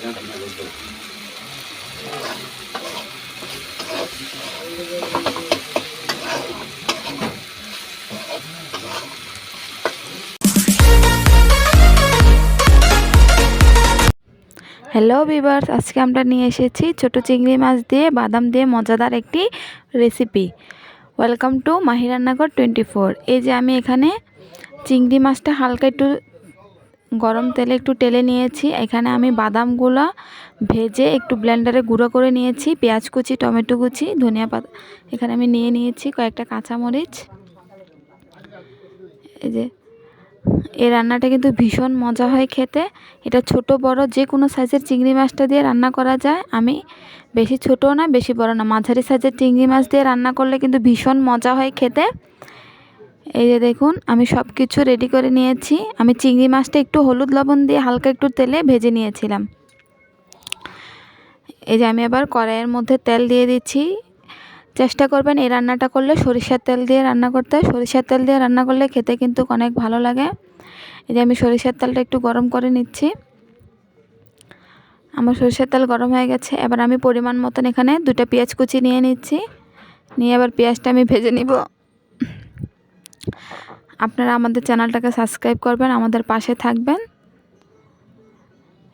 Hello viewers, আজকে আমরা নিয়ে এসেছি ছোট চিংড়ি মাছ দিয়ে বাদাম দিয়ে মজাদার একটি রেসিপি। ওয়েলকাম টু মাহি রান্নাঘর 24। এই যে আমি এখানে চিংড়ি মাছটা হালকা একটু গরম তেলে একটু টেলে নিয়েছি। এখানে আমি বাদামগুলো ভেজে একটু ব্লেন্ডারে গুঁড়ো করে নিয়েছি। পেঁয়াজ কুচি, টমেটো কুচি, ধনিয়া পাতা এখানে আমি নিয়ে নিয়েছি, কয়েকটা কাঁচামরিচ। এই যে এই রান্নাটা কিন্তু ভীষণ মজা হয় খেতে। এটা ছোট বড় যে কোনো সাইজের চিংড়ি মাছটা দিয়ে রান্না করা যায়। আমি বেশি ছোটও না বেশি বড় না, মাঝারি সাইজের চিংড়ি মাছ দিয়ে রান্না করলে কিন্তু ভীষণ মজা হয় খেতে। এই যে দেখুন, আমি সব কিছু রেডি করে নিয়েছি। আমি চিংড়ি মাছটা একটু হলুদ লবণ দিয়ে হালকা একটু তেলে ভেজে নিয়েছিলাম। এই যে আমি আবার কড়াইয়ের মধ্যে তেল দিয়ে দিচ্ছি। চেষ্টা করবেন এই রান্নাটা করলে সরিষার তেল দিয়ে রান্না করতে। সরিষার তেল দিয়ে রান্না করলে খেতে কিন্তু অনেক ভালো লাগে। এই যে আমি সরিষার তেলটা একটু গরম করে নিচ্ছি। আমার সরিষার তেল গরম হয়ে গেছে। এবার আমি পরিমাণ মতন এখানে 2টা পেঁয়াজ কুচি নিয়ে নিচ্ছি। নিয়ে এবার পেঁয়াজটা আমি ভেজে নিব। আপনারা আমাদের চ্যানেলটাকে সাবস্ক্রাইব করবেন, আমাদের পাশে থাকবেন।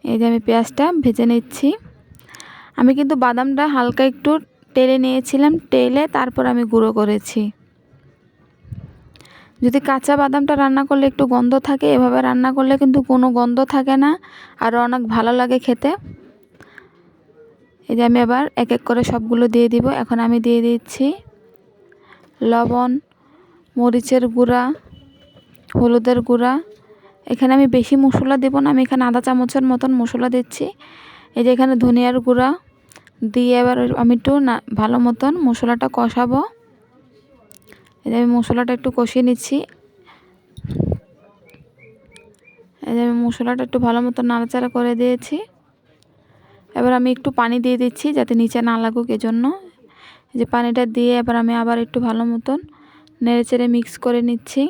এই যে আমি পেঁয়াজটা ভেজে নিচ্ছি। আমি কিন্তু বাদামটা হালকা একটু টেলে নিয়েছিলাম, টেলে তারপর আমি গুঁড়ো করেছি। যদি কাঁচা বাদামটা রান্না করলে একটু গন্ধ থাকে, এভাবে রান্না করলে কিন্তু কোনো গন্ধ থাকে না, আর অনেক ভালো লাগে খেতে। এই যে আমি এবার এক এক করে সবগুলো দিয়ে দিব। এখন আমি দিয়ে দিচ্ছি লবণ, মরিচের গুঁড়া, হলুদের গুঁড়া। এখানে আমি বেশি মশলা দেব না, আমি এখানে আধা চামচের মতন মশলা দিচ্ছি। এই যে এখানে ধনিয়ার গুঁড়া দিয়ে এবার আমি একটু ভালো মতন মশলাটা কষাবো। এই যে আমি মশলাটা একটু কষিয়ে নিচ্ছি। এই যে আমি মশলাটা একটু ভালো মতন নাড়াচাড়া করে দিয়েছি। এবার আমি একটু পানি দিয়ে দিচ্ছি যাতে নিচে না লাগুক, এজন্য। এই যে পানিটা দিয়ে এবার আমি আবার একটু ভালো মতন নেড়েচেড়ে মিক্স করে নিচ্ছি।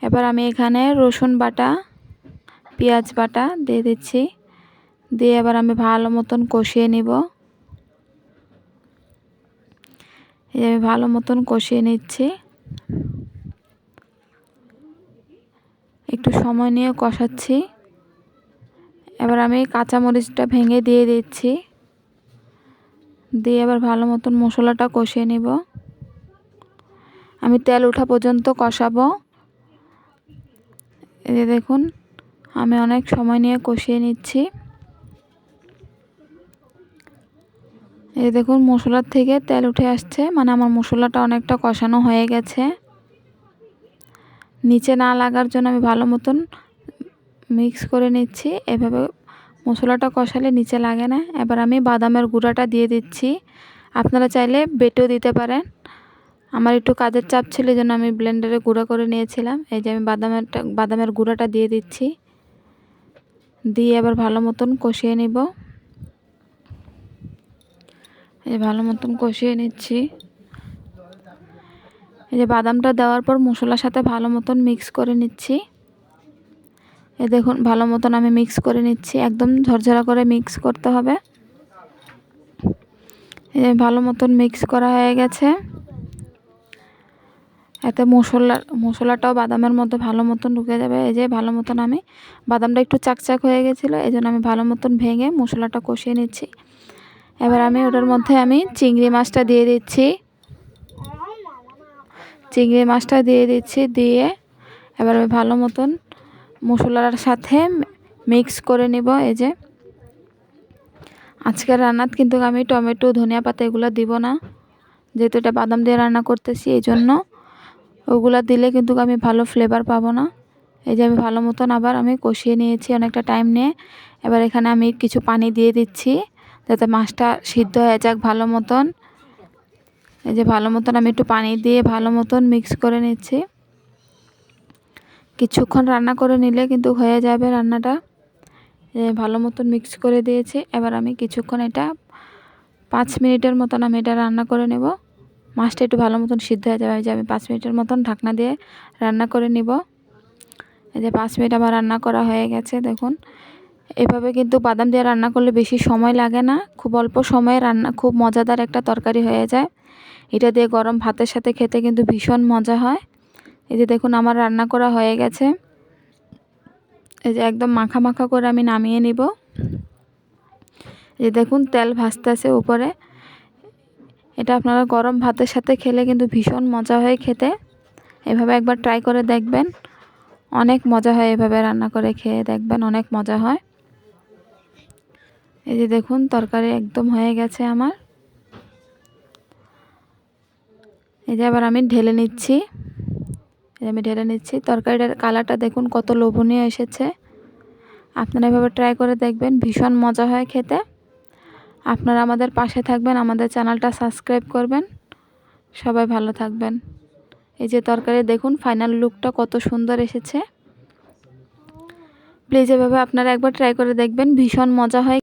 এবার আমি এখানে রসুন বাটা, পেঁয়াজ বাটা দিয়ে দিচ্ছি। দিয়ে এবার আমি ভালো মতন কষিয়ে নিব। এই যে আমি ভালো মতন কষিয়ে নিচ্ছি। একটু সময় নিয়ে কষাচ্ছি। এবার আমি কাঁচামরিচটা ভেঙে দিয়ে দিচ্ছি। দিয়ে এবার ভালো মতন মশলাটা কষিয়ে নিব। আমি তেল ওঠা পর্যন্ত কষাবো। এই যে দেখুন, আমি অনেক সময় নিয়ে কষিয়ে নিচ্ছি। এই দেখুন, মশলার থেকে তেল উঠে আসছে, মানে আমার মশলাটা অনেকটা কষানো হয়ে গেছে। নিচে না লাগার জন্য আমি ভালো মতন মিক্স করে নিচ্ছি। এভাবে মশলাটা কষালে নিচে লাগে না। এবার আমি বাদামের গুঁড়াটা দিয়ে দিচ্ছি। আপনারা চাইলে বেটেও দিতে পারেন। আমার একটু কাজের চাপ ছিল, এই জন্য আমি ব্লেন্ডারে গুঁড়ো করে নিয়েছিলাম। এই যে আমি বাদামের গুঁড়াটা দিয়ে দিচ্ছি। দিয়ে এবার ভালো মতন কষিয়ে নিব। এই ভালো মতন কষিয়ে নিচ্ছি। এই যে বাদামটা দেওয়ার পর মশলার সাথে ভালো মতন মিক্স করে নিচ্ছি। এই দেখুন, ভালো মতন আমি মিক্স করে নিচ্ছি। একদম ঝরঝরা করে মিক্স করতে হবে। এই যে ভালো মতন মিক্স করা হয়ে গেছে। এতে মশলাটাও বাদামের মধ্যে ভালো মতন ঢুকে যাবে। এই যে ভালো মতন আমি বাদামটা একটু চাকচাক হয়ে গেছিলো, এই জন্য আমি ভালো মতন ভেঙে মশলাটা কষিয়ে নিচ্ছি। এবার আমি ওটার মধ্যে আমি চিংড়ি মাছটা দিয়ে দিচ্ছি। চিংড়ি মাছটা দিয়ে দিচ্ছি। দিয়ে এবার আমি ভালো মতন মশলার সাথে মিক্স করে নিব। এই যে আজকের রান্নাত কিন্তু আমি টমেটো, ধনিয়া পাতা এগুলো দিব না, যেহেতু এটা বাদাম দিয়ে রান্না করতেছি, এই জন্য ওগুলো দিলে কিন্তু আমি ভালো ফ্লেভার পাবো না। এই যে আমি ভালো মতন আবার আমি কষিয়ে নিয়েছি অনেকটা টাইম নিয়ে। এবার এখানে আমি কিছু পানি দিয়ে দিচ্ছি যাতে মাছটা সিদ্ধ হয়ে যাক ভালো মতন। এই যে ভালো মতন আমি একটু পানি দিয়ে ভালো মতন মিক্স করে নিচ্ছি। কিছুক্ষণ রান্না করে নিলে কিন্তু হয়ে যাবে রান্নাটা। ভালো মতন মিক্স করে দিয়েছি। এবার আমি কিছুক্ষণ এটা 5 মিনিটের মতন আমি এটা রান্না করে নেব। মাছটা একটু ভালো মতন সিদ্ধ হয়ে যাবে। যে আমি 5 মিনিটের মতন ঢাকনা দিয়ে রান্না করে নিব। এই যে 5 মিনিট আমার রান্না করা হয়ে গেছে। দেখুন, এভাবে কিন্তু বাদাম দিয়ে রান্না করলে বেশি সময় লাগে না, খুব অল্প সময়ে রান্না, খুব মজাদার একটা তরকারি হয়ে যায়। এটা দিয়ে গরম ভাতের সাথে খেতে কিন্তু ভীষণ মজা হয়। এই যে দেখুন আমার রান্না করা হয়ে গেছে। এই যে একদম মাখা মাখা করে আমি নামিয়ে নিব। এই যে দেখুন তেল ভাসতেছে উপরে। এটা আপনারা গরম ভাতের সাথে খেলে কিন্তু ভীষণ মজা হয় খেতে। এভাবে একবার ট্রাই করে দেখবেন, অনেক মজা হয়। এভাবে রান্না করে খেয়ে দেখবেন, অনেক মজা হয়। এই যে দেখুন তরকারি একদম হয়ে গেছে আমার। এই যে আবার আমি ঢেলে নিচ্ছি। আমি ঢেলে নিচ্ছি। তরকারিটার কালারটা দেখুন কত লোভনীয় এসেছে। আপনারা এভাবে ট্রাই করে দেখবেন, ভীষণ মজা হয় খেতে। আপনারা আমাদের পাশে থাকবেন, আমাদের চ্যানেলটা সাবস্ক্রাইব করবেন। সবাই ভালো থাকবেন। এই যে তরকারি দেখুন ফাইনাল লুকটা কত সুন্দর এসেছে। প্লিজ এভাবে আপনারা একবার ট্রাই করে দেখবেন, ভীষণ মজা হয়।